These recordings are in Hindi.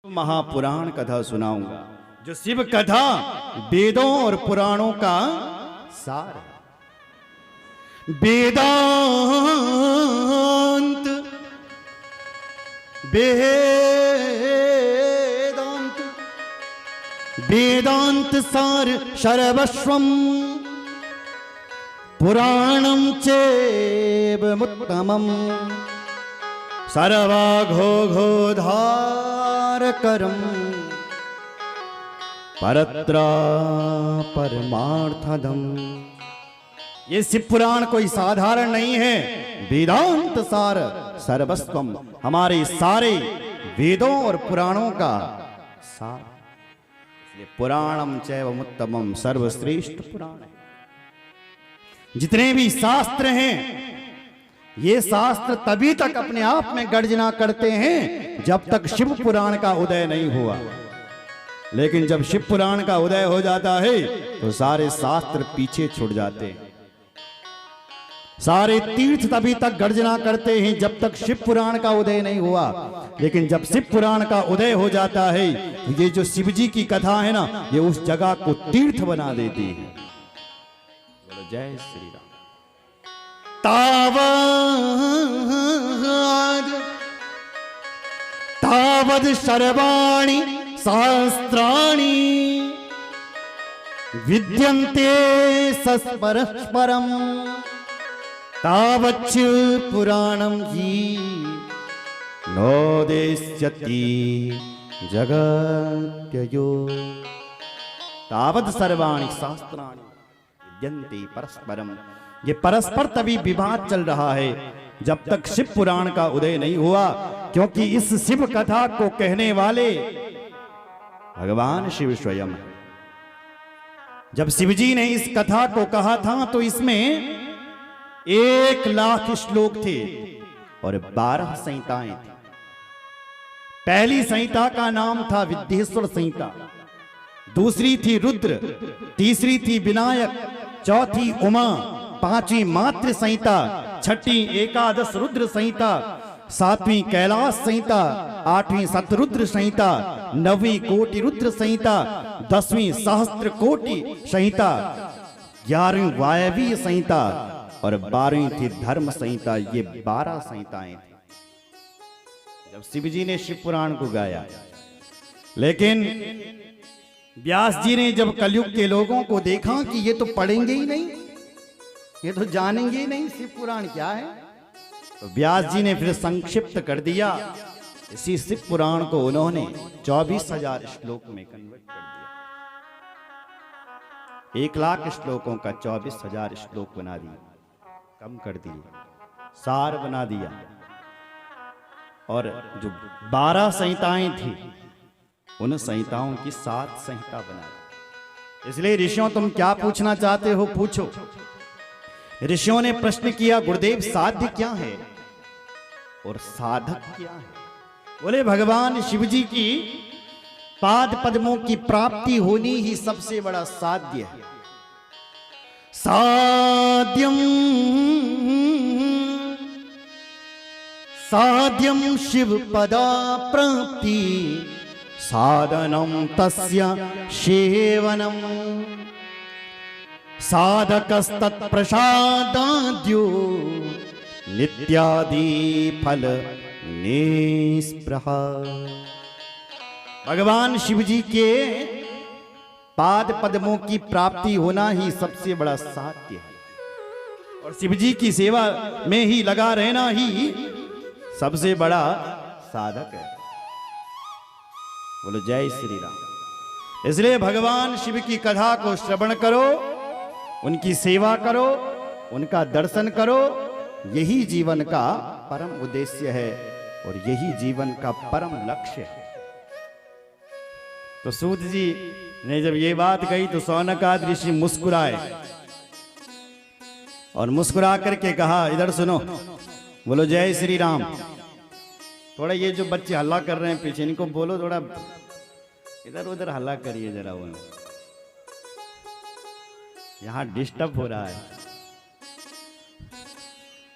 महापुराण कथा सुनाऊंगा, जो शिव कथा वेदों और पुराणों का सार है। वेदांत वेदांत वेदांत सार सर्वस्वम पुराणं चैवमुत्तमम् सर्वाघोघोधारकरं परत्रा परमार्थदम। ये शिव पुराण कोई साधारण नहीं है। वेदांत सार सर्वस्वम, हमारे सारे वेदों और पुराणों का सार। इसलिए पुराणम चैवमुत्तमम, सर्वश्रेष्ठ पुराण है। जितने भी शास्त्र हैं, ये शास्त्र तभी तक अपने आप में गर्जना करते हैं जब तक शिव पुराण का उदय नहीं हुआ। लेकिन जब शिव पुराण का उदय हो जाता है तो सारे शास्त्र पीछे छूट जाते हैं। सारे तीर्थ तभी तक गर्जना करते हैं जब तक शिव पुराण का उदय नहीं हुआ। लेकिन जब शिव पुराण का उदय हो जाता है तो ये जो शिव जी की कथा है ना, ये उस जगह को तीर्थ बना देती है। बोलो जय श्री राम। तावद सर्वाणि शास्त्राणि विद्यन्ते सस्परस्परम् तावच्च पुराणं हि नोदेष्यति जगत्ययो। तावद सर्वाणि शास्त्राणि विद्यन्ते परस्परम्, ये परस्पर तभी विवाद चल रहा है जब तक शिव पुराण का उदय नहीं हुआ, क्योंकि इस शिव कथा को कहने वाले भगवान शिव स्वयं है। जब शिवजी ने इस कथा को कहा था तो इसमें 1,00,000 श्लोक थे और 12 संहिताएं थी। पहली संहिता का नाम था विद्येश्वर संहिता, दूसरी थी रुद्र, तीसरी थी विनायक, चौथी उमा, पांचवी मातृ संहिता, छठी एकादश रुद्र संहिता, सातवीं कैलाश संहिता, आठवीं सतरुद्र संहिता, नवीं कोटि रुद्र संहिता, 10वीं सहस्त्र कोटि संहिता, 11वीं वायवीय संहिता और 12वीं थी धर्म संहिता। ये 12 संहिताएं थी जब शिवजी ने शिव पुराण को गाया। लेकिन व्यास जी ने जब कलयुग के लोगों को देखा कि ये तो पढ़ेंगे ही नहीं, ये तो जानेंगे ही नहीं शिव पुराण क्या है, तो व्यास जी ने फिर संक्षिप्त कर दिया। इसी शिव पुराण को उन्होंने 24,000 श्लोक में कन्वर्ट कर दिया। 1,00,000 श्लोकों का 24,000 श्लोक बना दिया, कम कर दिए, सार बना दिया। और जो 12 संहिताएं थी उन संहिताओं की 7 संहिता बना दी। इसलिए ऋषियों, तुम क्या पूछना चाहते हो पूछो। ऋषियों ने प्रश्न किया, गुरुदेव साध्य क्या है और साधक क्या है? बोले भगवान शिव जी की पाद पद्मों की प्राप्ति होनी ही सबसे बड़ा साध्य है। साध्यम साध्यम शिव पदा प्राप्ति साधनम तस्य सेवनम साधकस्तत्प्रसादाद्यो नित्यादि फल निस्पृहा। भगवान शिव जी के पाद पद्मों की प्राप्ति होना ही सबसे बड़ा साध्य है और शिव जी की सेवा में ही लगा रहना ही सबसे बड़ा साधक है। बोलो जय श्री राम। इसलिए भगवान शिव की कथा को श्रवण करो, उनकी सेवा करो, उनका दर्शन करो। यही जीवन का परम उद्देश्य है और यही जीवन का परम लक्ष्य है। तो सूत जी ने जब ये बात कही तो शौनकाद ऋषि मुस्कुराए और मुस्कुरा करके कहा, इधर सुनो। बोलो जय श्री राम। थोड़ा ये जो बच्चे हल्ला कर रहे हैं पीछे, इनको बोलो थोड़ा इधर उधर हल्ला करिए जरा, वो यहां डिस्टर्ब हो रहा है।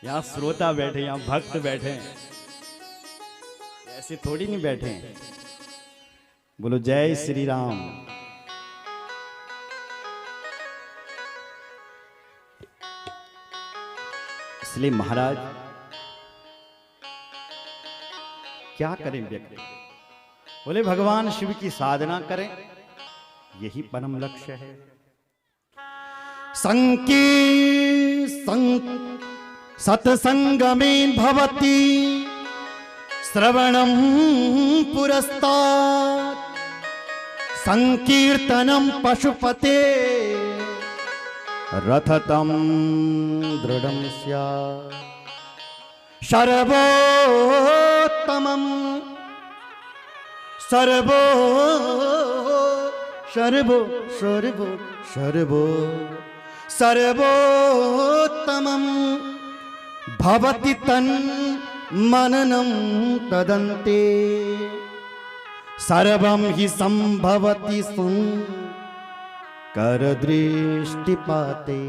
यहां श्रोता बैठे, यहां भक्त बैठे, ऐसे थोड़ी नहीं बैठे हैं। बोलो जय श्री राम। इसलिए महाराज क्या करें व्यक्ति? बोले भगवान शिव की साधना करें, यही परम लक्ष्य है। सत्संगमेन भवति श्रवणं पुरस्तात् संकीर्तनं पशुपते रथतं दृढ़ं स्यात् सर्वोत्तमं सर्वोत्तमं भवति तन्मननं तदन्ते सर्वं हि संभवति करदृष्टिपाते।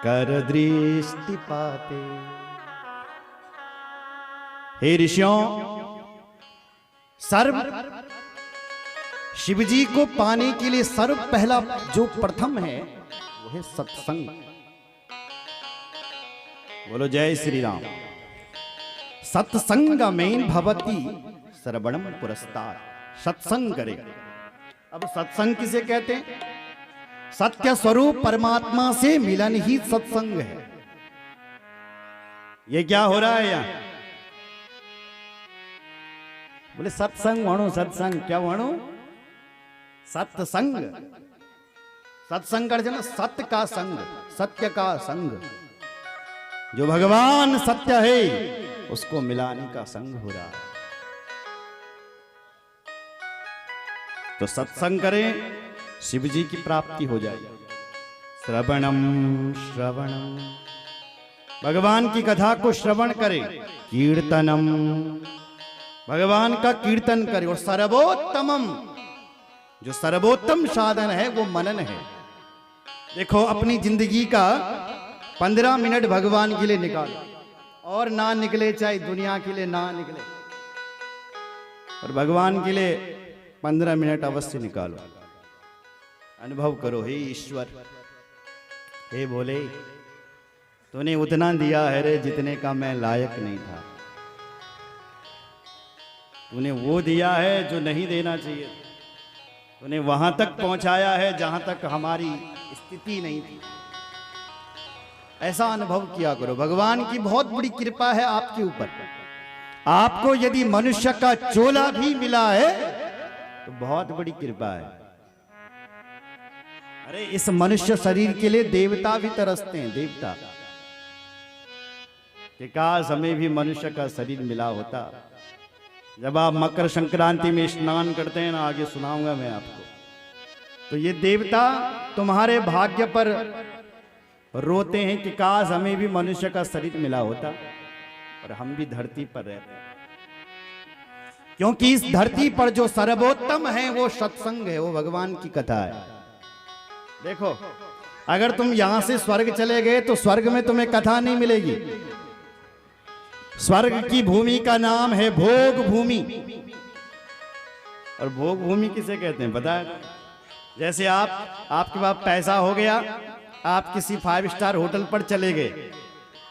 करदृष्टिपाते। हे ऋषियों, सर्व शिवजी को पाने के लिए सर्व पहला जो प्रथम है वो है सत्संग। बोलो जय श्री राम। सत्संगमेन भवति श्रवणं पुरस्तात्। सत्संग करे। अब सत्संग किसे कहते हैं? सत्य स्वरूप परमात्मा से मिलन ही सत्संग है। ये क्या हो रहा है यहां? बोले सत्संग वणु, सत्संग क्या वणु? सत्संग। सत्संग कर ना, सत्य का संग, सत्य का संग। जो भगवान सत्य है उसको मिलाने का संग हो रहा है। तो सत्संग करें, शिव जी की प्राप्ति हो जाएगी। श्रवणम भगवान की कथा को श्रवण करें। कीर्तनम भगवान का कीर्तन करें। और सर्वोत्तमम, जो सर्वोत्तम साधन है वो मनन है। देखो अपनी जिंदगी का 15 मिनट भगवान के लिए निकालो, और ना निकले चाहे दुनिया के लिए ना निकले, और भगवान के लिए 15 मिनट अवश्य निकालो। अनुभव करो, हे ईश्वर, हे भोले, तूने उतना दिया है रे जितने का मैं लायक नहीं था। तूने वो दिया है जो नहीं देना चाहिए। तूने वहां तक पहुंचाया है जहां तक हमारी स्थिति नहीं थी। ऐसा अनुभव किया करो। भगवान की बहुत बड़ी कृपा है आपके ऊपर। आपको यदि मनुष्य का चोला भी मिला है तो बहुत बड़ी कृपा है। अरे इस मनुष्य शरीर के लिए देवता भी तरसते हैं। देवता कि काश हमें भी मनुष्य का शरीर मिला होता। जब आप मकर संक्रांति में स्नान करते हैं ना, आगे सुनाऊंगा मैं आपको, तो ये देवता तुम्हारे भाग्य पर रोते हैं कि काश हमें भी मनुष्य का शरीर मिला होता और हम भी धरती पर रहते। क्योंकि इस धरती पर जो सर्वोत्तम है वो सत्संग है, वो भगवान की कथा है। देखो अगर तुम यहां से स्वर्ग चले गए तो स्वर्ग में तुम्हें कथा नहीं मिलेगी। स्वर्ग की भूमि का नाम है भोग भूमि। और भोग भूमि किसे कहते हैं पता है? जैसे आपके पास पैसा हो गया, आप किसी 5 स्टार होटल पर चले गए,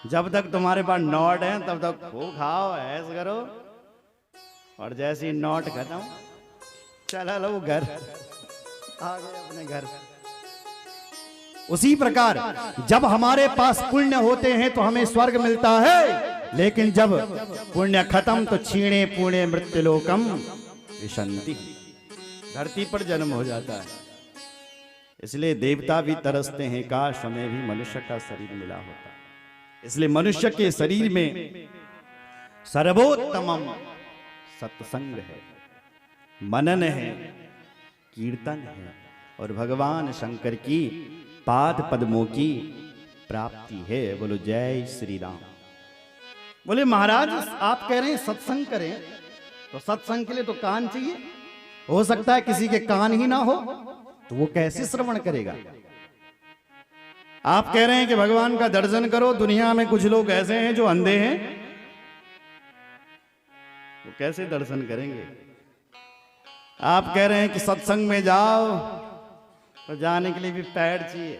जब तक तुम्हारे पास नोट है तब तक खूब खाओ, ऐश करो, और जैसे ही नोट खत्म चला लो घर, आ गए अपने घर। उसी प्रकार जब हमारे पास पुण्य होते हैं तो हमें स्वर्ग मिलता है, लेकिन जब पुण्य खत्म तो छीणे पुण्य मृत्युलोकम विशंति, धरती पर जन्म हो जाता है। इसलिए देवता भी तरसते हैं काश हमें भी मनुष्य का शरीर मिला होता। इसलिए मनुष्य के शरीर में सर्वोत्तमम सत्संग है, मनन है, कीर्तन है, और भगवान शंकर की पाद पद्मों की प्राप्ति है। बोलो जय श्री राम। बोले महाराज आप कह रहे हैं सत्संग करें, तो सत्संग के लिए तो कान चाहिए। हो सकता है किसी के कान ही ना हो तो वो कैसे श्रवण करेगा? आप कह रहे हैं कि भगवान का दर्शन करो। दुनिया में कुछ लोग ऐसे हैं जो अंधे हैं। वो कैसे दर्शन करेंगे? आप कह रहे हैं कि सत्संग में जाओ, तो जाने के लिए भी पैर चाहिए।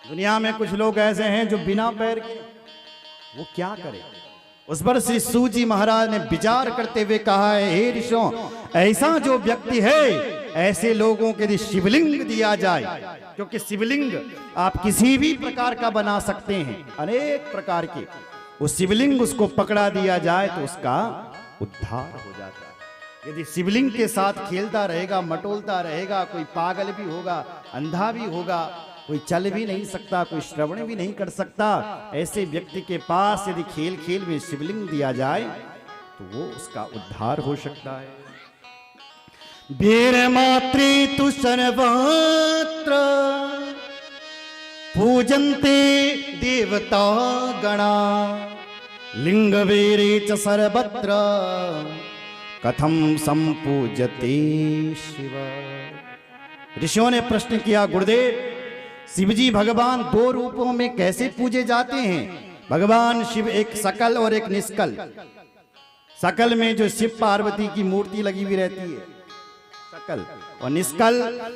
दुनिया में कुछ लोग ऐसे हैं जो बिना पैर के वो क्या करे। उस पर श्री सूत जी महाराज ने विचार करते हुए कहा है, हे ऋषियों, ऐसा जो व्यक्ति है ऐसे लोगों के लिए शिवलिंग दिया जाए, क्योंकि शिवलिंग आप किसी भी प्रकार का बना सकते हैं, अनेक प्रकार के। उस शिवलिंग उसको पकड़ा दिया जाए तो उसका उद्धार हो जाता है। यदि शिवलिंग के साथ खेलता रहेगा, मटोलता रहेगा, कोई पागल भी होगा, अंधा भी होगा, कोई चल भी नहीं सकता, कोई श्रवण भी नहीं कर सकता, ऐसे व्यक्ति के पास यदि खेल खेल में शिवलिंग दिया जाए तो वो उसका उद्धार हो सकता है। वीर मात्रे तु सर्वत्र पूजन्ते देवता गणा, लिंग वीरे च सर्वत्र कथम संपूजते शिव। ऋषियों ने प्रश्न किया, गुरुदेव शिवजी भगवान दो रूपों में कैसे पूजे जाते हैं? भगवान शिव एक सकल और एक निष्कल। सकल में जो शिव पार्वती की मूर्ति लगी हुई रहती है सकल, और निष्कल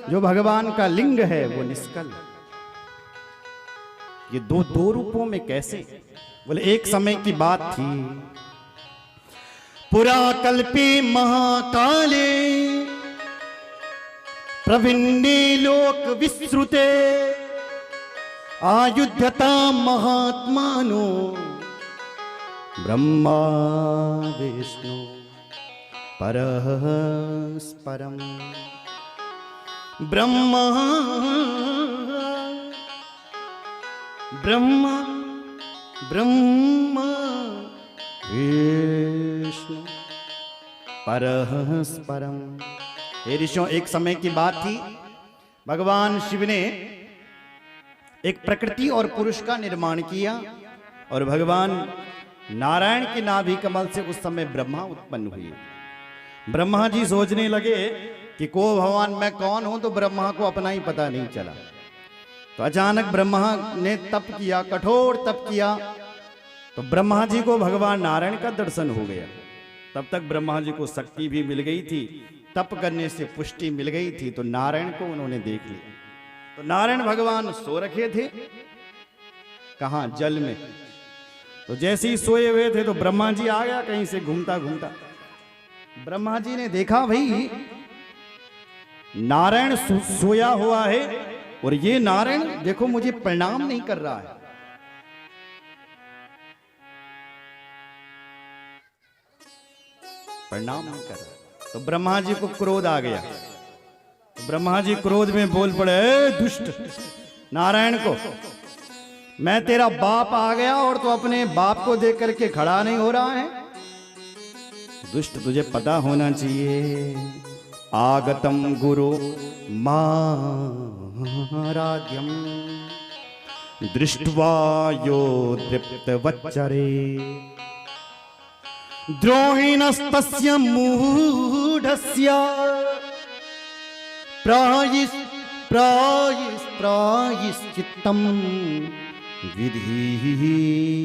जो भगवान का लिंग है वो निष्कल। ये दो रूपों में कैसे? बोले एक समय की बात थी, पुरा कल्पे महाकाले प्रविन्ने लोक विश्रुते, आयुध्यता महात्मानो ब्रह्मा विष्णु परस्परम। ब्रह्मा ब्रह्मा ब्रह्मा विष्णु परस्परम। हे ऋषियों, एक समय की बात थी, भगवान शिव ने एक प्रकृति और पुरुष का निर्माण किया, और भगवान नारायण के नाभि कमल से उस समय ब्रह्मा उत्पन्न हुए। ब्रह्मा जी सोचने लगे कि को भगवान मैं कौन हूं, तो ब्रह्मा को अपना ही पता नहीं चला। तो अचानक ब्रह्मा ने तप किया, कठोर तप किया, तो ब्रह्मा जी को भगवान नारायण का दर्शन हो गया। तब तक ब्रह्मा जी को शक्ति भी मिल गई थी, तप करने से पुष्टि मिल गई थी, तो नारायण को उन्होंने देख लिया। तो नारायण भगवान सो रखे थे, कहां? जल में। तो जैसे ही सोए हुए थे तो ब्रह्मा जी आ गया कहीं से घूमता घूमता। ब्रह्मा जी ने देखा भाई नारायण सोया हुआ है, और ये नारायण देखो मुझे प्रणाम नहीं कर रहा है। प्रणाम नहीं कर रहा। तो ब्रह्मा जी को क्रोध आ गया। तो ब्रह्मा जी क्रोध में बोल पड़े, दुष्ट नारायण को, मैं तेरा बाप आ गया और तू अपने बाप को देख करके खड़ा नहीं हो रहा है। दुष्ट, तुझे पता होना चाहिए, आगतम गुरु माराध्यम दृष्ट्वा यो दृप्त वच्चरे, द्रोहिणस्तस्य मूढ़स्य प्रायश्चित्तम विधीयते।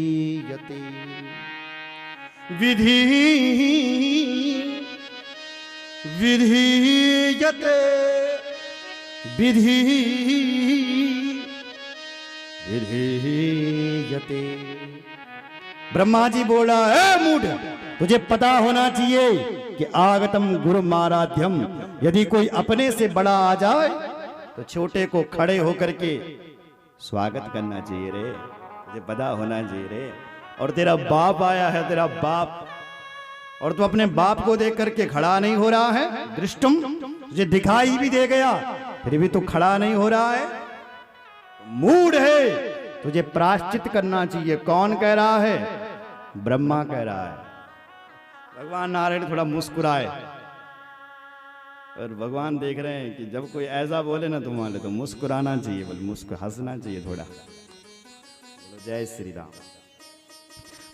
विधीयते विधीयते। ब्रह्मा जी बोला, ए मूढ़, तुझे पता होना चाहिए कि आगतम गुरु माराध्यम, यदि कोई अपने से बड़ा आ जाए तो छोटे को खड़े होकर के स्वागत करना चाहिए रे, तुझे पता होना चाहिए रे। और तेरा बाप आया है, तेरा बाप, और तू अपने बाप को देख करके खड़ा नहीं हो रहा है। दृष्टम, तुझे दिखाई भी दे गया फिर भी तू खड़ा नहीं हो रहा है, मूढ़ है, तुझे प्रायश्चित करना चाहिए। कौन कह रहा है? ब्रह्मा कह रहा है। भगवान नारायण थोड़ा मुस्कुराए, और भगवान देख रहे हैं कि जब कोई ऐसा बोले ना तुम्हारे तो मुस्कुराना चाहिए, बोले हंसना चाहिए थोड़ा। बोलो जय श्री राम।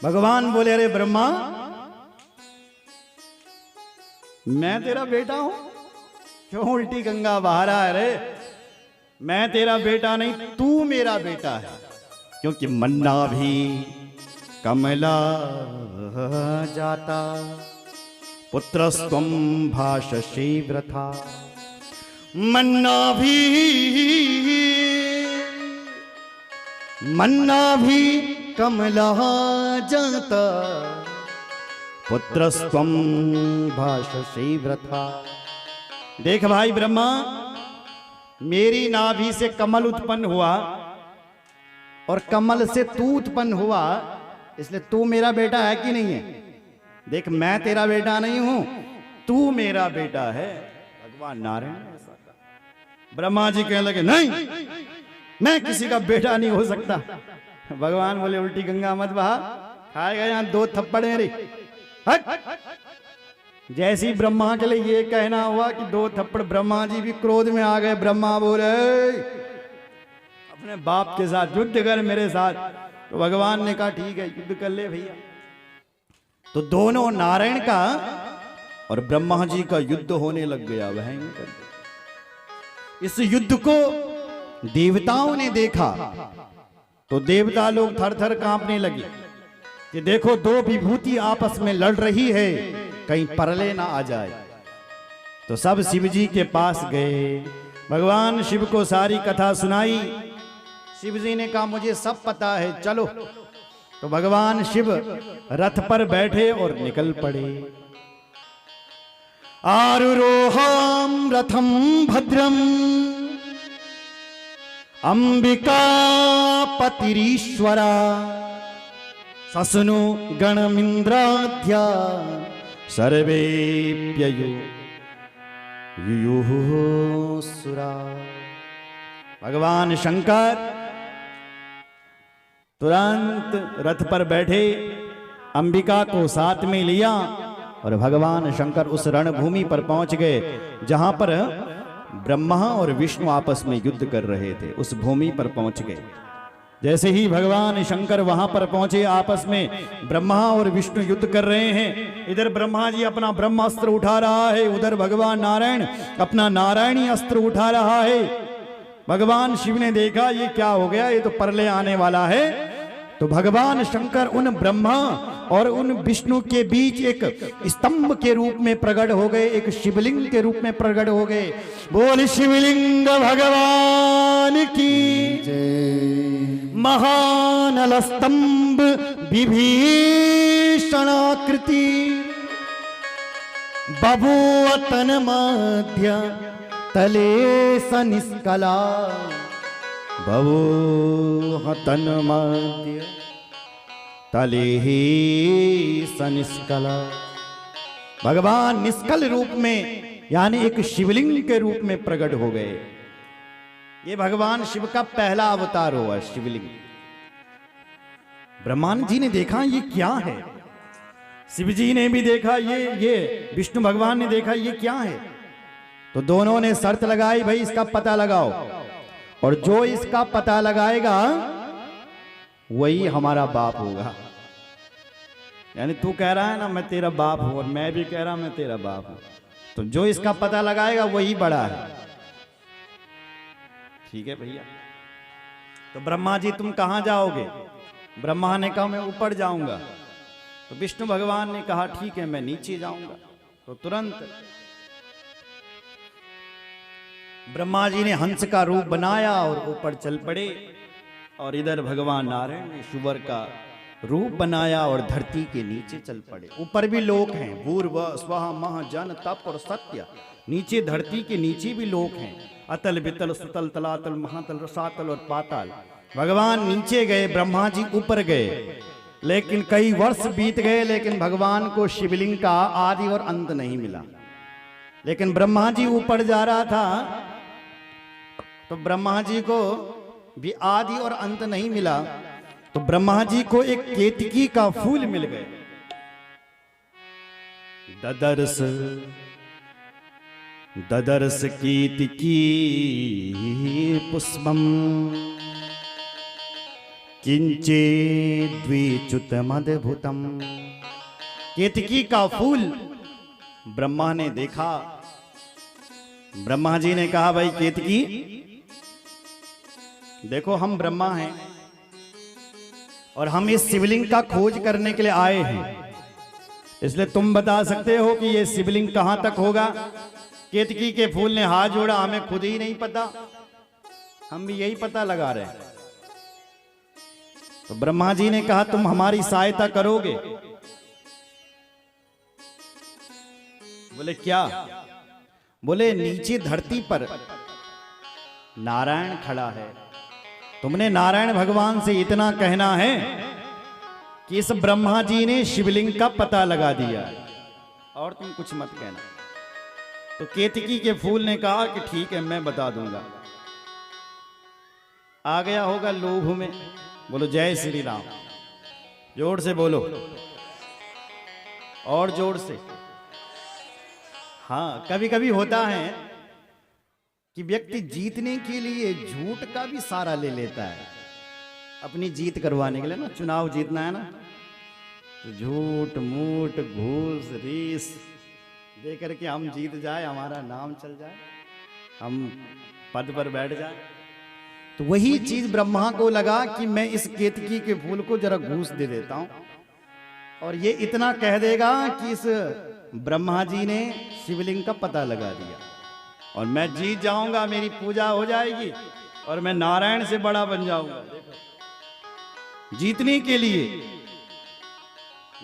भगवान बोले, अरे ब्रह्मा, मैं तेरा बेटा हूं, क्यों उल्टी गंगा बहा रहा है रे? मैं तेरा बेटा नहीं, तू मेरा बेटा है, क्योंकि मन्ना भी कमला जाता पुत्रस्त्वं भाषसे वृथा मन्ना भी कमला जाता पुत्रस्त्वं भाषसे वृथा। देख भाई ब्रह्मा, मेरी नाभि से कमल उत्पन्न हुआ और कमल से तू उत्पन्न हुआ, इसलिए तू मेरा बेटा है कि नहीं है? देख, मैं तेरा बेटा नहीं हूं, तू मेरा बेटा है। भगवान नारायण ने ऐसा कहा। ब्रह्मा जी कहने लगे, नहीं, मैं किसी का बेटा नहीं हो सकता। भगवान बोले, उल्टी गंगा मत बहा, खाएगा यहां 2 थप्पड़ मेरे। हट। जैसी ब्रह्मा के लिए ये कहना हुआ कि 2 थप्पड़, ब्रह्मा जी भी क्रोध में आ गए। ब्रह्मा बोले, अपने बाप के साथ युद्ध कर मेरे साथ। तो भगवान ने कहा, ठीक है, युद्ध कर ले भैया। तो दोनों, नारायण का और ब्रह्मा जी का युद्ध होने लग गया भयंकर। इस युद्ध को देवताओं ने देखा तो देवता लोग थर थर कांपने लगे कि देखो, 2 विभूति आपस में लड़ रही है, कहीं परले ना आ जाए। तो सब शिव जी के पास गए, भगवान शिव को सारी कथा सुनाई। शिव जी ने कहा, मुझे सब पता है, चलो। तो भगवान शिव रथ पर बैठे और निकल पड़े। आरुरोहम रथम भद्रम अंबिका पतिरीश्वरा ससुनु गणमिंद्राध्या सर्वेप्ययु युयुहुसुरा। भगवान शंकर तुरंत रथ पर बैठे, अंबिका को साथ में लिया और भगवान शंकर उस रणभूमि पर पहुंच गए जहां पर ब्रह्मा और विष्णु आपस में युद्ध कर रहे थे। उस भूमि पर पहुंच गए। जैसे ही भगवान शंकर वहां पर पहुंचे, आपस में ब्रह्मा और विष्णु युद्ध कर रहे हैं। इधर ब्रह्मा जी अपना ब्रह्मास्त्र उठा रहा है, उधर भगवान नारायण अपना नारायणी अस्त्र उठा रहा है। भगवान शिव ने देखा, ये क्या हो गया, ये तो परले आने वाला है। तो भगवान शंकर उन ब्रह्मा और उन विष्णु के बीच एक स्तंभ के रूप में प्रकट हो गए, एक शिवलिंग के रूप में प्रकट हो गए। बोल शिवलिंग भगवान की जय। महानल स्तंभ विभीषणाकृति बभूवतन मध्य तले सनिष्कला बभूवतन मध्य तले ही सनिष्कला। भगवान निष्कल रूप में, यानी एक शिवलिंग के रूप में प्रकट हो गए। ये भगवान शिव का पहला अवतार हुआ, शिवलिंग। ब्रह्मा जी ने देखा, ये क्या है? शिव जी ने भी देखा, ये विष्णु भगवान ने देखा, ये क्या है? तो दोनों ने शर्त लगाई, भाई इसका पता लगाओ, और जो इसका पता लगाएगा वही हमारा बाप होगा। यानी तू कह रहा है ना मैं तेरा बाप हूं, और मैं भी कह रहा मैं तेरा बाप हूं, तो जो इसका पता लगाएगा वही बड़ा है। ठीक है भैया। तो ब्रह्मा जी तुम कहां जाओगे? ब्रह्मा ने कहा मैं ऊपर जाऊंगा। तो विष्णु भगवान ने कहा ठीक है, मैं नीचे जाऊंगा। तो तुरंत ब्रह्मा जी ने हंस का रूप बनाया और ऊपर चल पड़े, और इधर भगवान नारायण ने शुवर का रूप बनाया और धरती के नीचे चल पड़े। ऊपर भी लोक हैं, भूर्व स्वः मह जन तप और सत्य। नीचे धरती के नीचे भी लोक हैं, अतल वितल सुतल तलातल महातल रसातल और पाताल। भगवान नीचे गए, ब्रह्मा जी ऊपर गए, लेकिन कई वर्ष बीत गए, लेकिन भगवान को शिवलिंग का आदि और अंत नहीं मिला। लेकिन ब्रह्मा जी ऊपर जा रहा था, तो ब्रह्मा जी को भी आदि और अंत नहीं मिला। तो ब्रह्मा जी को एक केतकी का फूल मिल गए। ददर्श ददर्श केतकी पुष्पम किंचे द्विच्युतमद्भुतम। केतकी का फूल ब्रह्मा ने देखा। ब्रह्मा जी ने कहा भाई केतकी देखो, हम ब्रह्मा हैं और हम इस शिवलिंग का खोज करने के लिए आए हैं। इसलिए तुम बता सकते हो कि ये शिवलिंग कहां तक होगा? केतकी के फूल ने हाथ जोड़ा, हमें खुद ही नहीं पता, हम भी यही पता लगा रहे हैं। तो ब्रह्मा जी ने कहा तुम हमारी सहायता करोगे? बोले क्या? बोले नीचे धरती पर नारायण खड़ा है, तुमने नारायण भगवान से इतना कहना है कि इस ब्रह्मा जी ने शिवलिंग का पता लगा दिया और तुम कुछ मत कहना। तो केतकी के फूल ने कहा कि ठीक है मैं बता दूंगा। आ गया होगा लोभ में। बोलो जय श्री राम, जोर से बोलो और जोर से। हाँ, कभी कभी होता है कि व्यक्ति जीतने के लिए झूठ का भी सहारा ले लेता है, अपनी जीत करवाने के लिए ना। चुनाव जीतना है ना, तो झूठ मूठ घूस रीस दे करके हम जीत जाए, हमारा नाम चल जाए, हम पद पर बैठ जाए। तो वही चीज ब्रह्मा को लगा कि मैं इस केतकी के फूल को जरा घूस दे देता हूं और ये इतना कह देगा कि इस ब्रह्मा जी ने शिवलिंग का पता लगा दिया और मैं जीत जाऊंगा, मेरी पूजा हो जाएगी और मैं नारायण से बड़ा बन जाऊंगा। जीतने के लिए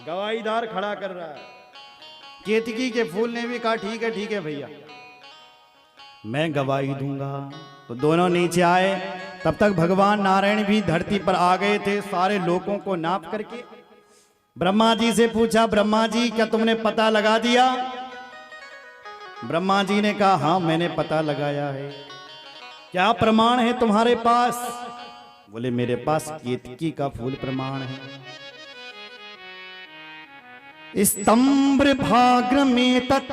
गवाहीदार खड़ा कर रहा है। केतकी के फूल ने भी कहा ठीक है भैया, मैं गवाही दूंगा। तो दोनों नीचे आए। तब तक भगवान नारायण भी धरती पर आ गए थे, सारे लोगों को नाप करके। ब्रह्मा जी से पूछा, ब्रह्मा जी क्या तुमने पता लगा दिया? ब्रह्मा जी ने कहा हाँ मैंने पता लगाया है। क्या प्रमाण है तुम्हारे पास? बोले मेरे पास केतकी का फूल प्रमाण है। स्तंभ भाग्र में तत्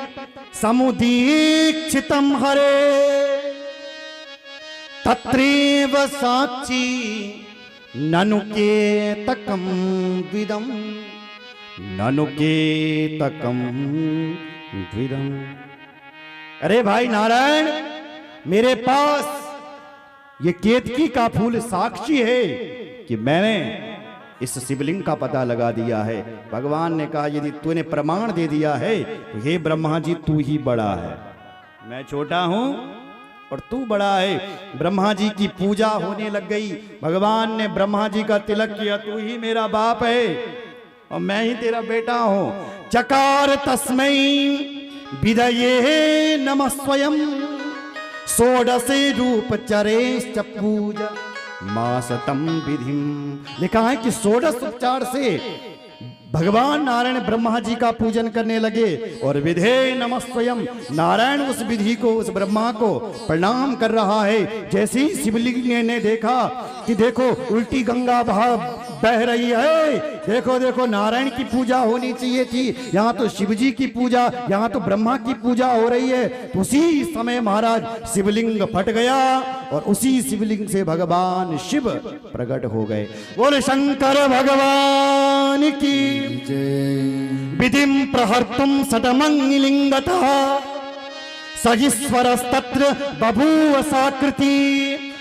समुदीक्षितम हरे तत्रेव साक्षी ननु केतकम द्विदम ननु केतकम द्विदम। अरे भाई नारायण, मेरे पास ये केतकी का फूल साक्षी है कि मैंने इस शिवलिंग का पता लगा दिया है। भगवान ने कहा यदि तूने प्रमाण दे दिया है तो हे ब्रह्मा जी तू ही बड़ा है, मैं छोटा हूं और तू बड़ा है। ब्रह्मा जी की पूजा होने लग गई। भगवान ने ब्रह्मा जी का तिलक किया, तू ही मेरा बाप है और मैं ही तेरा बेटा हूं। चकार तस्मै विदये नमः स्वयं षोडशे रूप चरेश्च पूजा मासतम विधिम। लिखा है कि 16 उपचार से भगवान नारायण ब्रह्मा जी का पूजन करने लगे और विधे नमः स्वयं, नारायण उस विधि को, उस ब्रह्मा को प्रणाम कर रहा है। जैसे ही शिवलिंग ने देखा कि देखो उल्टी गंगा बह रही है, देखो देखो नारायण की पूजा होनी चाहिए थी, यहाँ तो शिव जी की पूजा, यहाँ तो ब्रह्मा की पूजा हो रही है। तो उसी समय महाराज शिवलिंग फट गया और उसी शिवलिंग से भगवान शिव प्रकट हो गए। बोले शंकर भगवान की विधिम प्रहर्तुम सतमंगलिंगतः सहीश्वरस्तत्र बभूव साकृति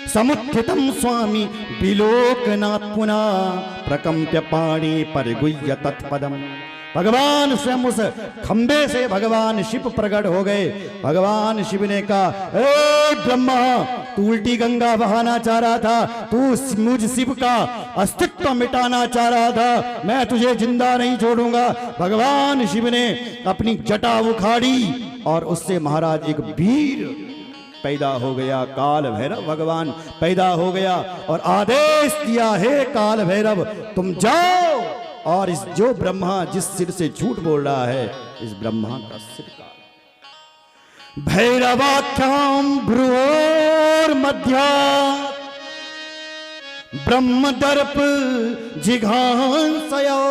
समुत्थितम स्वामी विलोकनाथ पुनः प्रकंप्य पाणी परिगुह्य तत्पदम। भगवान स्वयं उस खंबे से भगवान शिव प्रकट हो गए। भगवान शिव ने कहा, ए ब्रह्मा, तू उल्टी गंगा बहाना चाह रहा था, तू मुझ शिव का अस्तित्व मिटाना चाह रहा था, मैं तुझे जिंदा नहीं छोड़ूंगा। भगवान शिव ने अपनी जटा उखाड़ी और उससे महाराज एक वीर पैदा हो गया, काल भैरव भगवान पैदा हो गया और आदेश दिया, हे काल भैरव तुम जाओ और इस जो ब्रह्मा जिस सिर से झूठ बोल रहा है, इस ब्रह्मा का सिर काट। भैरवाख्याम भ्रुवोर मध्या ब्रह्म दर्प जिघांसयो।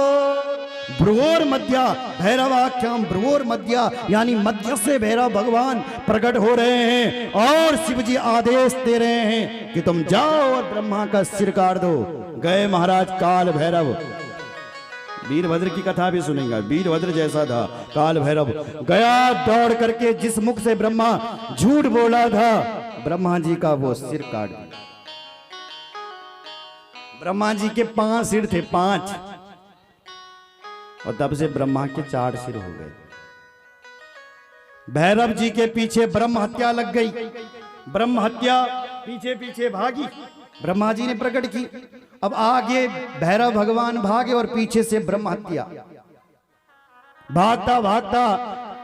भ्रुवोर मध्या, भैरवाख्याम भ्रुवोर मध्या, यानी मध्य से भैरव भगवान प्रकट हो रहे हैं और शिव जी आदेश दे रहे हैं कि तुम जाओ और ब्रह्मा का सिर काट दो। गए महाराज काल भैरव। वीरभद्र की कथा भी सुनेंगे, वीरभद्र जैसा था काल भैरव। गया दौड़ करके, जिस मुख से ब्रह्मा झूठ बोला था, ब्रह्मा जी का वो सिर काट दिया। ब्रह्मा जी के 5 सिर थे, 5। और तब से ब्रह्मा के 4 सिर हो गए। भैरव जी के पीछे ब्रह्म हत्या लग गई, ब्रह्म हत्या पीछे पीछे भागी, ब्रह्मा जी ने प्रकट की। अब आगे भैरव भगवान भागे और पीछे से ब्रह्म हत्या। भागता भागता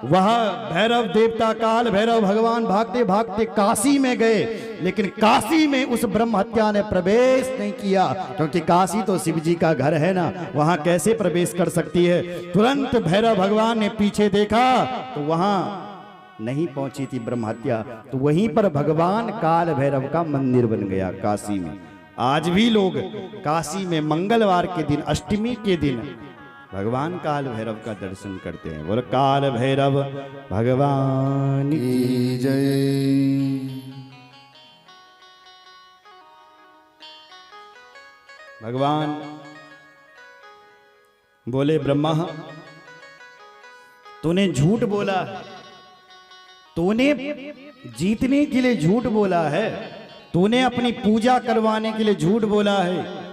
वह भैरव देवता काल भैरव भगवान भागते भागते काशी में गए, लेकिन काशी में उस ब्रह्म हत्या ने प्रवेश नहीं किया, क्योंकि काशी तो शिव जी का घर है ना, वहां कैसे प्रवेश कर सकती है। तुरंत भैरव भगवान ने पीछे देखा तो वहां नहीं पहुंची थी ब्रह्म हत्या, तो वहीं पर भगवान काल भैरव का मंदिर बन गया काशी में। आज भी लोग काशी में मंगलवार के दिन, अष्टमी के दिन भगवान काल भैरव का दर्शन करते हैं। बोलो काल भैरव भगवान की जय। भगवान बोले ब्रह्मा, तूने झूठ बोला, तूने जीतने के लिए झूठ बोला है, तूने अपनी पूजा करवाने के लिए झूठ बोला है।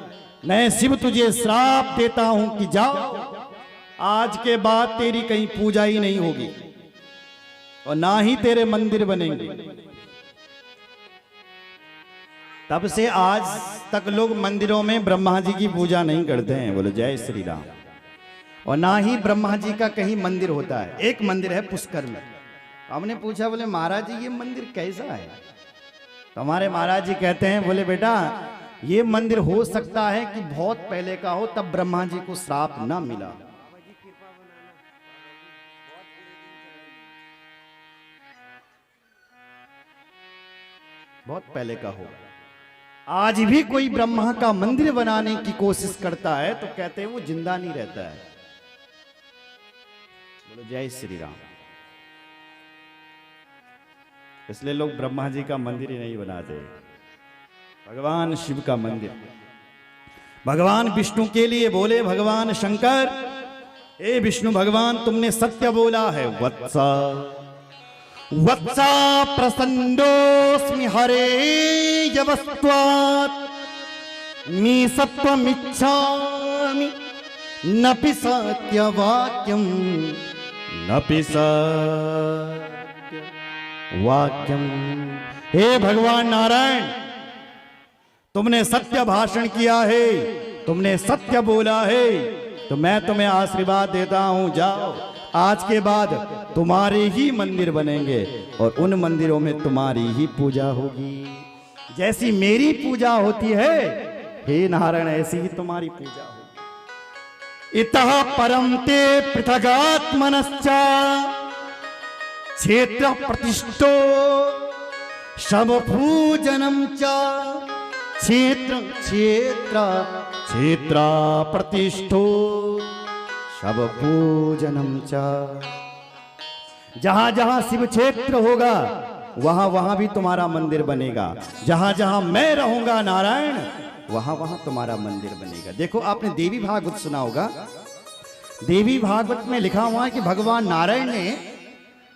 मैं शिव तुझे श्राप देता हूं कि जाओ, आज के बाद तेरी कहीं पूजा ही नहीं होगी और ना ही तेरे मंदिर बनेंगे। तब से आज तक लोग मंदिरों में ब्रह्मा जी की पूजा नहीं करते हैं। बोलो जय श्री राम। और ना ही ब्रह्मा जी का कहीं मंदिर होता है। एक मंदिर है पुष्कर में। हमने पूछा, बोले महाराज जी ये मंदिर कैसा है? तो हमारे महाराज जी कहते हैं, बोले बेटा ये मंदिर हो सकता है कि बहुत पहले का हो, तब ब्रह्मा जी को श्राप ना मिला। बहुत पहले का हो। आज भी कोई ब्रह्मा का मंदिर बनाने की कोशिश करता है तो कहते हैं वो जिंदा नहीं रहता है। बोलो जय श्री राम। इसलिए लोग ब्रह्मा जी का मंदिर ही नहीं बनाते, भगवान शिव का मंदिर। भगवान विष्णु के लिए बोले भगवान शंकर, हे विष्णु भगवान तुमने सत्य बोला है। वत्सा वत्सा प्रसन्नोस्मि हरे यवस्त्वात् मी सत्वमिच्छामि नपि सत्यवाक्यं नपि सत्यवाक्यं। हे भगवान नारायण, तुमने सत्य भाषण किया है, तुमने सत्य बोला है, तो मैं तुम्हें आशीर्वाद देता हूं, जाओ आज के बाद तुम्हारे ही मंदिर बनेंगे और उन मंदिरों में तुम्हारी ही पूजा होगी। जैसी मेरी पूजा होती है हे नारायण, ऐसी ही तुम्हारी पूजा होगी। इतः परम ते पृथगात्मनश्च क्षेत्र प्रतिष्ठो शव पूजनम च। क्षेत्र क्षेत्र क्षेत्र प्रतिष्ठो शव पूजनम च। जहां जहां शिव क्षेत्र होगा वहां वहां भी तुम्हारा मंदिर बनेगा। जहां जहां मैं रहूंगा नारायण, वहां वहां तुम्हारा मंदिर बनेगा। देखो आपने देवी भागवत सुना होगा। देवी भागवत में लिखा हुआ है कि भगवान नारायण ने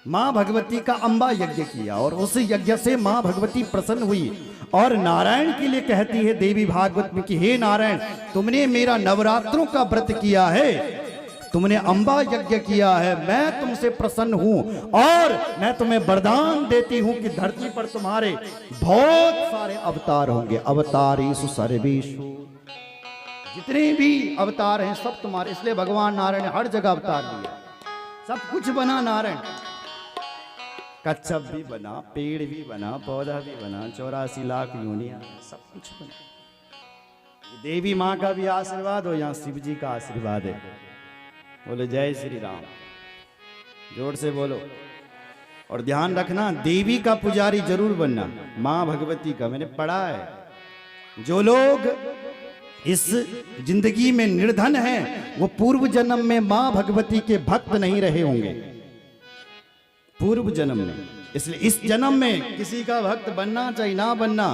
मां भगवती का अंबा यज्ञ किया और उस यज्ञ से मां भगवती प्रसन्न हुई और नारायण के लिए कहती है देवी भागवत में कि हे नारायण, तुमने मेरा नवरात्रों का व्रत किया है, तुमने अंबा यज्ञ किया है, मैं तुमसे प्रसन्न हूं और मैं तुम्हें वरदान देती हूं कि धरती पर तुम्हारे बहुत सारे अवतार होंगे। अवतारेषु सर्वेषु, जितने भी अवतार हैं सब तुम्हारे। इसलिए भगवान नारायण ने हर जगह अवतार लिया, सब कुछ बना नारायण। कच्छप भी बना, पेड़ भी बना, पौधा भी बना, 84 लाख योनियां, सब कुछ बना। देवी माँ का भी आशीर्वाद हो, यहाँ शिव जी का आशीर्वाद है। बोलो जय श्री राम, जोर से बोलो। और ध्यान रखना, देवी का पुजारी जरूर बनना, मां भगवती का। मैंने पढ़ा है जो लोग इस जिंदगी में निर्धन हैं वो पूर्व जन्म में मां भगवती के भक्त नहीं रहे होंगे, पूर्व जन्म में। इसलिए इस जन्म में किसी का भक्त बनना चाहे ना बनना,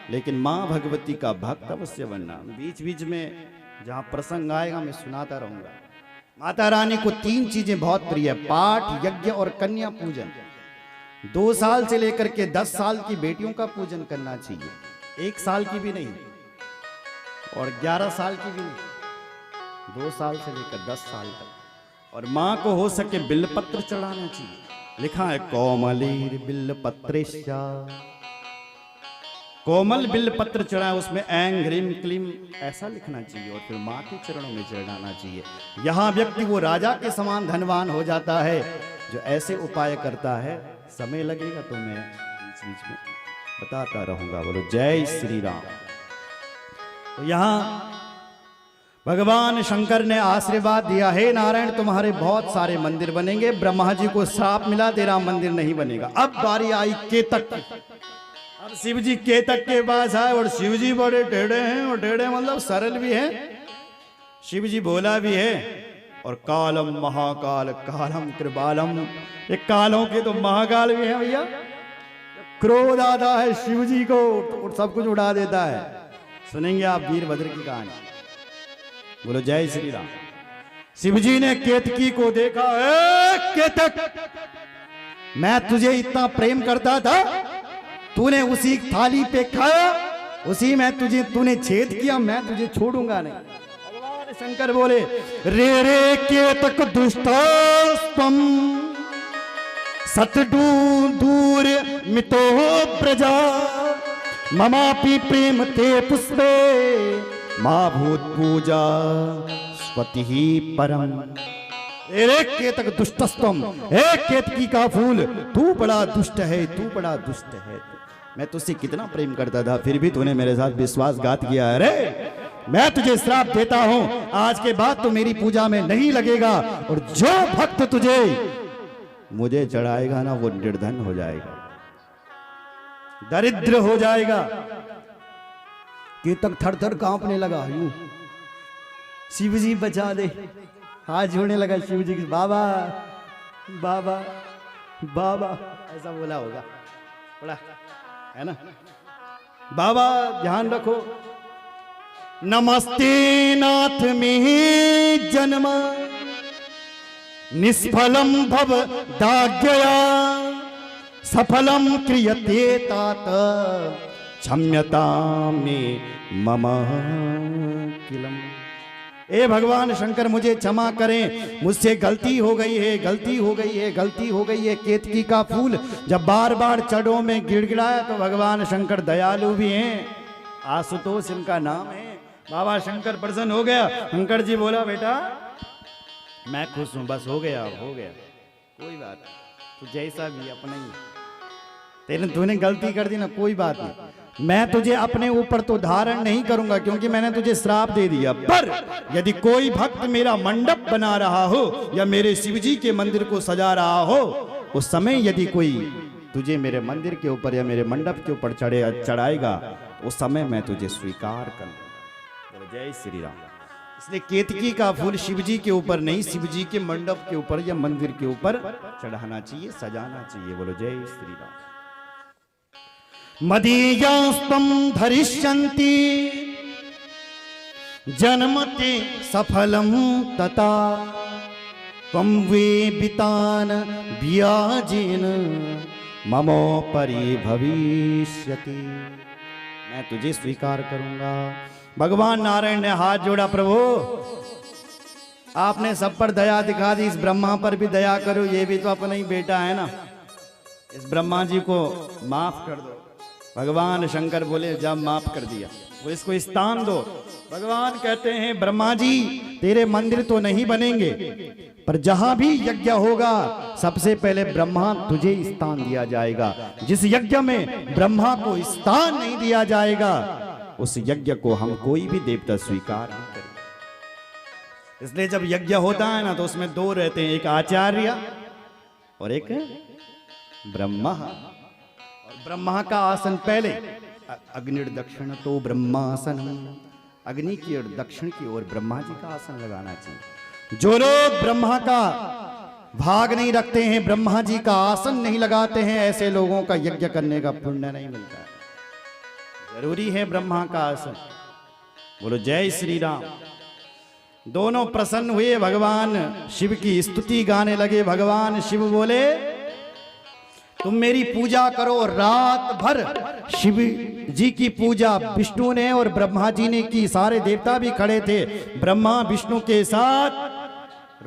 लेकिन मां भगवती का भक्त अवश्य बनना। बीच बीच में जहां प्रसंग आएगा मैं सुनाता रहूंगा। माता रानी को 3 चीजें बहुत प्रिय है, पाठ, यज्ञ और कन्या पूजन। 2 साल से लेकर के 10 साल की बेटियों का पूजन करना चाहिए, 1 साल की भी नहीं और 11 साल की भी नहीं, 2 साल से लेकर 10 साल तक। और माँ को हो सके बिल्लपत्र चढ़ाना चाहिए। लिखा है कोमलीर बिल्लपत्रेश्या, कोमल बिल्लपत्र चढ़ाए, उसमें ऐं ह्रीं क्लीं ऐसा लिखना चाहिए और फिर माँ के चरणों में चढ़ाना चाहिए। यहाँ व्यक्ति वो राजा के समान धनवान हो जाता है जो ऐसे उपाय करता है। समय लगेगा तो मैं बीच बीच में बताता रहूंगा। बोलो जय श्री राम। तो यहाँ भगवान शंकर ने आशीर्वाद दिया, हे नारायण तुम्हारे बहुत सारे मंदिर बनेंगे। ब्रह्मा जी को श्राप मिला, तेरा मंदिर नहीं बनेगा। अब बारी आई केतक की। अब शिव जी केतक के पास आए और शिव जी बड़े टेढ़े हैं, और टेढ़े मतलब सरल भी हैं। शिव जी बोला भी है, और कालम महाकाल कालम कृपालम, ये कालों के तो महाकाल भी हैं भैया। क्रोध आता है शिव जी को तो सब कुछ उड़ा देता है। सुनेंगे आप वीरभद्र की कहानी। बोलो जय श्री राम। शिव जी ने केतकी को देखा, केतक मैं तुझे इतना प्रेम करता था, तूने उसी थाली पे खाया, उसी में तुझे तूने छेद किया, मैं तुझे छोड़ूंगा नहीं। भगवान शंकर बोले, रे रे केतक दुष्टस्तम सतडू दूर मितो प्रजा ममापि प्रेम ते पुष्पे मां भूत पूजा स्वति ही परम। रे केतक दुष्टस्तम, हे केतकी का फूल, तू बड़ा दुष्ट है, तू बड़ा दुष्ट है। मैं तुझसे कितना प्रेम करता था, फिर भी तूने मेरे साथ विश्वासघात किया है। रे मैं तुझे श्राप देता हूं, आज के बाद तो मेरी पूजा में नहीं लगेगा, और जो भक्त तुझे मुझे चढ़ाएगा ना वो निर्धन हो जाएगा, दरिद्र हो जाएगा। केतक थर थर कांपने लगा। यूं शिव जी बचा दे, हाथ जोड़ने लगा शिव जी की, बाबा बाबा बाबा ऐसा बोला होगा, बोला है ना, बाबा ध्यान रखो। नमस्ते नाथ में जन्म निष्फलम भव दाग्यया सफलम क्रियते तात क्षम्यता में मम किलम। ए भगवान शंकर मुझे क्षमा करें, मुझसे गलती हो गई है, गलती हो गई है, गलती हो गई है। केतकी का फूल जब बार बार चढ़ों में गिड़गिड़ाया तो भगवान शंकर दयालु भी हैं, आशुतोष इनका नाम है। बाबा शंकर प्रसन्न हो गया। शंकर जी बोला, बेटा मैं खुश हूं, बस हो गया, हो गया, कोई बात नहीं, तू जैसा भी अपना ही, तेरे तूने गलती कर दी ना, कोई बात नहीं, मैं तुझे अपने ऊपर तो धारण नहीं करूंगा क्योंकि मैंने तुझे श्राप दे दिया। पर यदि कोई भक्त मेरा मंडप बना रहा हो या मेरे शिवजी के मंदिर को सजा रहा हो, उस समय यदि कोई तुझे मेरे मंदिर के ऊपर या मेरे मंडप के ऊपर चढ़ाएगा, उस समय मैं तुझे स्वीकार करूंगा। जय श्री राम। इसलिए केतकी का फूल शिवजी के ऊपर नहीं, शिवजी के मंडप के ऊपर या मंदिर के ऊपर चढ़ाना चाहिए, सजाना चाहिए। बोलो जय श्री राम। मदीयास्तम धरिष्यन्ति जन्मते सफलम तथा त्वं वेबितान व्याजेन ममो परि भविष्यति। मैं तुझे स्वीकार करूंगा। भगवान नारायण ने हाथ जोड़ा, प्रभु आपने सब पर दया दिखा दी, इस ब्रह्मा पर भी दया करो, ये भी तो अपना ही बेटा है ना, इस ब्रह्मा जी को माफ कर दो। भगवान शंकर बोले, जब माफ कर दिया, वो इसको स्थान दो। भगवान कहते हैं, ब्रह्मा जी तेरे मंदिर तो नहीं बनेंगे, पर जहां भी यज्ञ होगा सबसे पहले ब्रह्मा तुझे स्थान दिया जाएगा। जिस यज्ञ में ब्रह्मा को स्थान नहीं दिया जाएगा, उस यज्ञ को हम कोई भी देवता स्वीकार नहीं करेंगे। इसलिए जब यज्ञ होता है ना, तो उसमें दो रहते हैं, एक आचार्य और एक ब्रह्मा। और ब्रह्मा का आसन पहले, अग्निर दक्षिण तो ब्रह्मासन, अग्नि की और दक्षिण की ओर ब्रह्मा जी का आसन लगाना चाहिए। जो लोग ब्रह्मा का भाग नहीं रखते हैं, ब्रह्मा जी का आसन नहीं लगाते हैं, ऐसे लोगों का यज्ञ करने का पुण्य नहीं मिलता है। जरूरी है ब्रह्मा का आसन। बोलो जय श्री राम। दोनों प्रसन्न हुए, भगवान शिव की स्तुति गाने लगे। भगवान शिव बोले, तुम मेरी पूजा करो। रात भर शिव जी की पूजा विष्णु ने और ब्रह्मा जी ने की। सारे देवता भी खड़े थे, ब्रह्मा विष्णु के साथ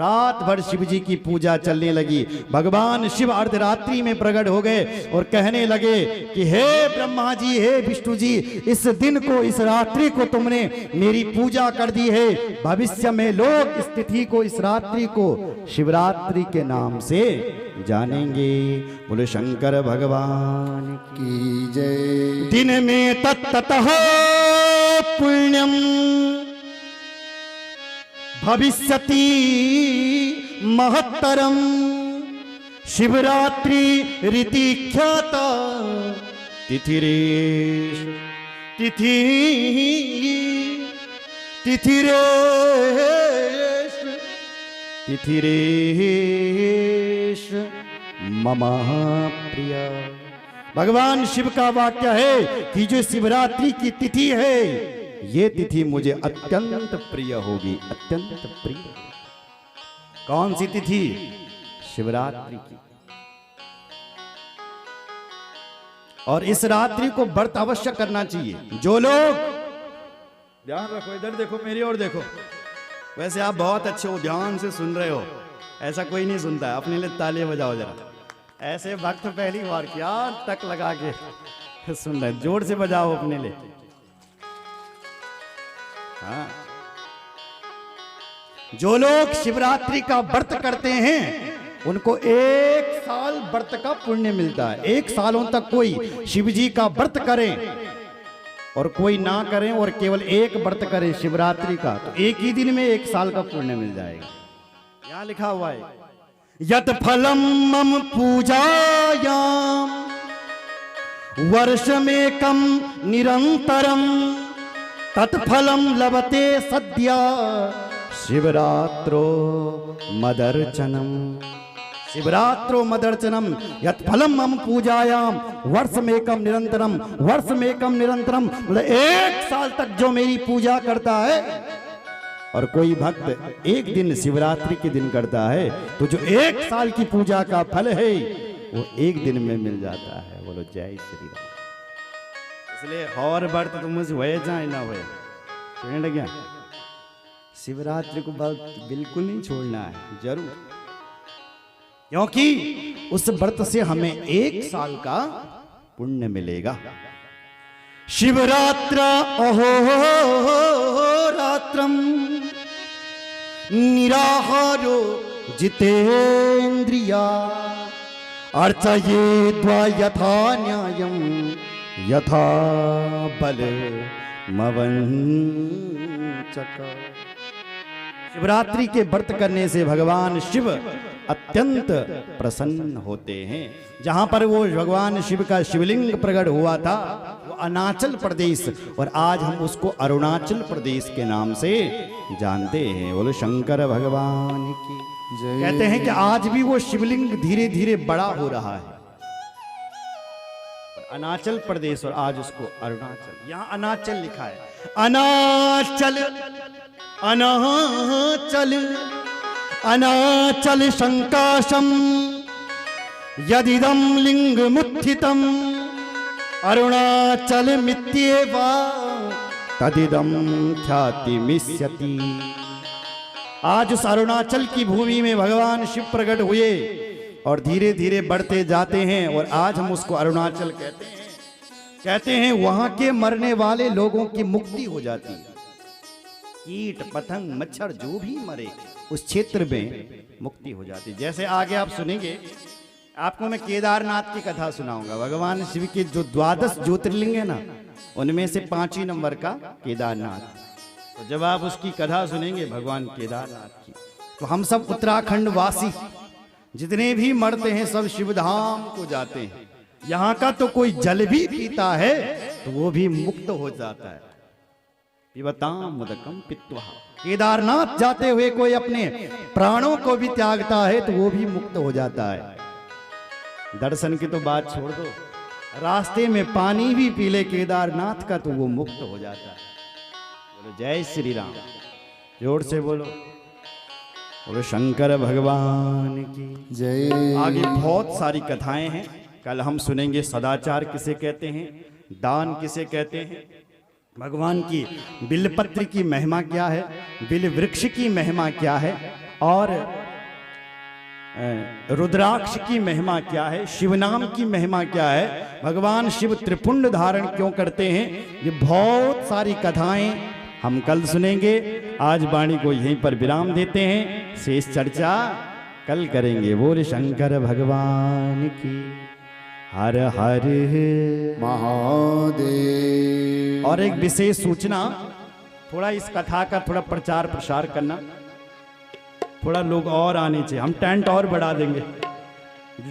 रात भर शिव जी की पूजा चलने लगी। भगवान शिव अर्धरात्रि में प्रकट हो गए और कहने लगे कि हे ब्रह्मा जी, हे विष्णु जी, इस दिन को, इस रात्रि को तुमने मेरी पूजा कर दी है। भविष्य में लोग इस तिथि को, इस रात्रि को शिवरात्रि के नाम से जानेंगे। बोले शंकर भगवान की जय। दिन में तत्ततः पुण्यम भविष्यति महत्तरम शिवरात्रि रीति ख्याता तिथिरेश तिथि तिथिरेश तिथिरेश मम प्रिय। भगवान शिव का वाक्य है कि जो शिवरात्रि की तिथि है, ये तिथि मुझे अत्यंत प्रिय होगी, अत्यंत प्रिय। कौन सी तिथि? शिवरात्रि की। और इस रात्रि को व्रत अवश्य करना चाहिए। जो लोग, ध्यान रखो, इधर देखो, मेरी ओर देखो। वैसे आप बहुत अच्छे हो, ध्यान से सुन रहे हो, ऐसा कोई नहीं सुनता है। अपने लिए ताली बजाओ जरा। ऐसे वक्त पहली बार क्या तक लगा के सुन रहे, जोर से बजाओ अपने लिए। हाँ। जो लोग शिवरात्रि का व्रत करते हैं उनको 1 साल व्रत का पुण्य मिलता है। 1 सालों तक कोई शिव जी का व्रत करें और कोई ना करें और केवल एक व्रत करें शिवरात्रि का, तो एक ही दिन में 1 साल का पुण्य मिल जाएगा। यहां लिखा हुआ है, यत फलम मम पूजायाम वर्षमेकम निरंतरम तत्फलम लभते सद्या शिवरात्रो मदर्चनम। शिवरात्रो मदर्चनम यत् फलम मम पूजायाम वर्षमेकम निरंतरम। वर्षमेकम निरंतरम मतलब 1 साल तक जो मेरी पूजा करता है, और कोई भक्त एक दिन शिवरात्रि के दिन करता है, तो जो 1 साल की पूजा का फल है वो एक दिन में मिल जाता है। बोलो जय श्री राम। इसलिए और व्रत तुमसे हुए जाए ना हुए, सुनने लगे, शिवरात्रि को बिल्कुल नहीं छोड़ना है, जरूर, क्योंकि उस व्रत से हमें 1 साल का पुण्य मिलेगा। शिवरात्र अहो रात्रम निराहारो जितेन्द्रिया अर्चयेद्वा यथा न्यायम यथा बल मवंचक। शिवरात्रि के व्रत करने से भगवान शिव अत्यंत प्रसन्न होते हैं। जहां पर वो भगवान शिव का शिवलिंग प्रकट हुआ था वो अरुणाचल प्रदेश, और आज हम उसको अरुणाचल प्रदेश के नाम से जानते हैं। बोलो शंकर भगवान की जय। कहते हैं कि आज भी वो शिवलिंग धीरे धीरे बड़ा हो रहा है, अरुणाचल प्रदेश, और आज उसको अरुणाचल, यहाँ अरुणाचल लिखा है। अनाचल अनाचल अनाचल संकाशम यदिदम लिंग मुत्थितम अरुणाचल मित्येवा तदिदम ख्याति मिष्यति। आज उस अरुणाचल की भूमि में भगवान शिव प्रकट हुए और धीरे धीरे बढ़ते जाते हैं, और आज हम उसको अरुणाचल कहते हैं। कहते हैं वहां के मरने वाले लोगों की मुक्ति हो जाती है। कीट पतंग मच्छर जो भी मरे उस क्षेत्र में मुक्ति हो जाती है। जैसे आगे आप सुनेंगे, आपको मैं केदारनाथ की कथा सुनाऊंगा। भगवान शिव के जो 12 ज्योतिर्लिंग है ना, उनमें से 5 नंबर का केदारनाथ। तो जब आप उसकी कथा सुनेंगे भगवान केदारनाथ की, तो हम सब उत्तराखंड वासी जितने भी मरते हैं सब शिवधाम को जाते हैं। यहाँ का तो कोई जल भी पीता है तो वो भी मुक्त हो जाता है। पिबताम मुदकम पित्वा। केदारनाथ जाते हुए कोई अपने प्राणों को भी त्यागता है तो वो भी मुक्त हो जाता है। दर्शन की तो बात छोड़ दो, रास्ते में पानी भी पी ले केदारनाथ का तो वो मुक्त हो जाता है। बोलो जय श्री राम, जोर से बोलो, बोलो शंकर भगवान की जय। आगे बहुत सारी कथाएं हैं, कल हम सुनेंगे सदाचार किसे कहते हैं, दान किसे कहते हैं, भगवान की बिलपत्र की महिमा क्या है, बिल वृक्ष की महिमा क्या है, और रुद्राक्ष की महिमा क्या है, शिव नाम की महिमा क्या है, भगवान शिव त्रिपुंड धारण क्यों करते हैं, ये बहुत सारी कथाएं हम कल सुनेंगे। आज वाणी को यहीं पर विराम देते हैं, शेष चर्चा कल करेंगे। बोल शंकर भगवान की हर हर महादेव। और एक विशेष सूचना, थोड़ा इस कथा का थोड़ा प्रचार प्रसार करना, थोड़ा लोग और आने चाहिए। हम टेंट और बढ़ा देंगे,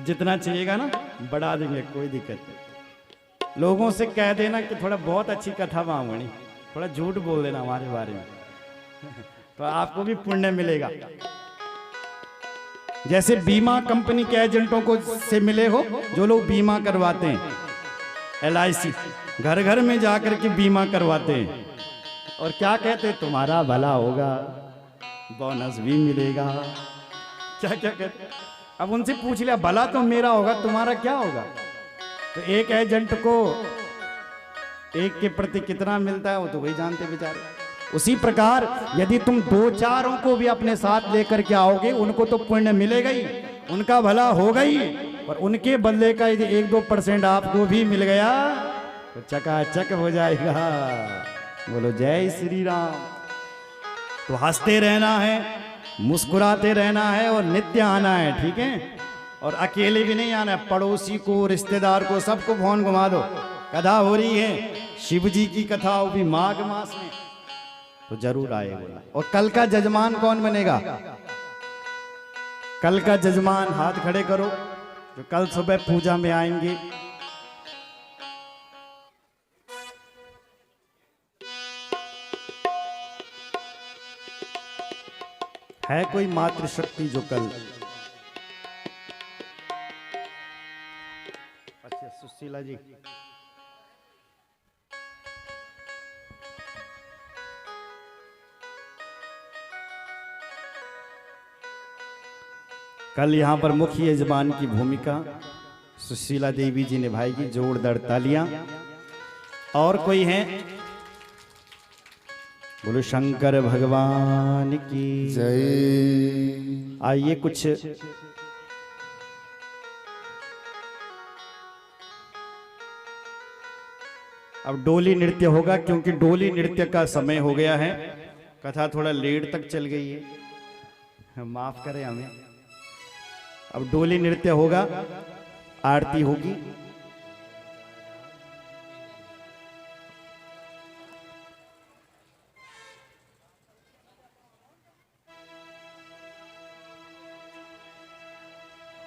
जितना चाहिएगा ना बढ़ा देंगे, कोई दिक्कत नहीं। लोगों से कह देना कि थोड़ा बहुत अच्छी कथा मांगनी, थोड़ा झूठ बोल देना हमारे बारे में तो आपको भी पुण्य मिलेगा। जैसे बीमा कंपनी के एजेंटों को से मिले हो, जो लोग बीमा करवाते हैं, LIC घर घर में जाकर के बीमा करवाते हैं और क्या कहते हैं, तुम्हारा भला होगा, बोनस भी मिलेगा, क्या क्या कहते हैं। अब उनसे पूछ लिया, भला तो मेरा होगा, तुम्हारा क्या होगा। तो एक एजेंट को एक के प्रति कितना मिलता है वो तो वही जानते बेचारे। उसी प्रकार यदि तुम 2-4 को भी अपने साथ लेकर के आओगे, उनको तो पुण्य मिलेगा ही, उनका भला होगा ही, और उनके बदले का यदि 1-2% आपको भी मिल गया तो चकाचक हो जाएगा। बोलो जय श्री राम। तो हंसते रहना है, मुस्कुराते रहना है और नित्य आना है, ठीक है। और अकेले भी नहीं आना है, पड़ोसी को, रिश्तेदार को, सबको फोन घुमा दो। कथा हो रही है शिव जी की कथा, वो भी माघ मास में, तो जरूर आए बोला। और कल का जजमान कौन बनेगा, कल का जजमान हाथ खड़े करो जो कल सुबह पूजा में आएंगे। है कोई मातृशक्ति जो कल, अच्छा सुशीला जी, कल यहाँ पर मुख्य यजमान की भूमिका सुशीला देवी जी निभाएगी। जोरदार तालियां। और कोई है, बोलो शंकर भगवान की जय। आइए कुछ अब डोली नृत्य होगा, क्योंकि डोली नृत्य का समय हो गया है। कथा थोड़ा लेट तक चल गई है, माफ करें हमें। अब डोली नृत्य होगा, आरती होगी।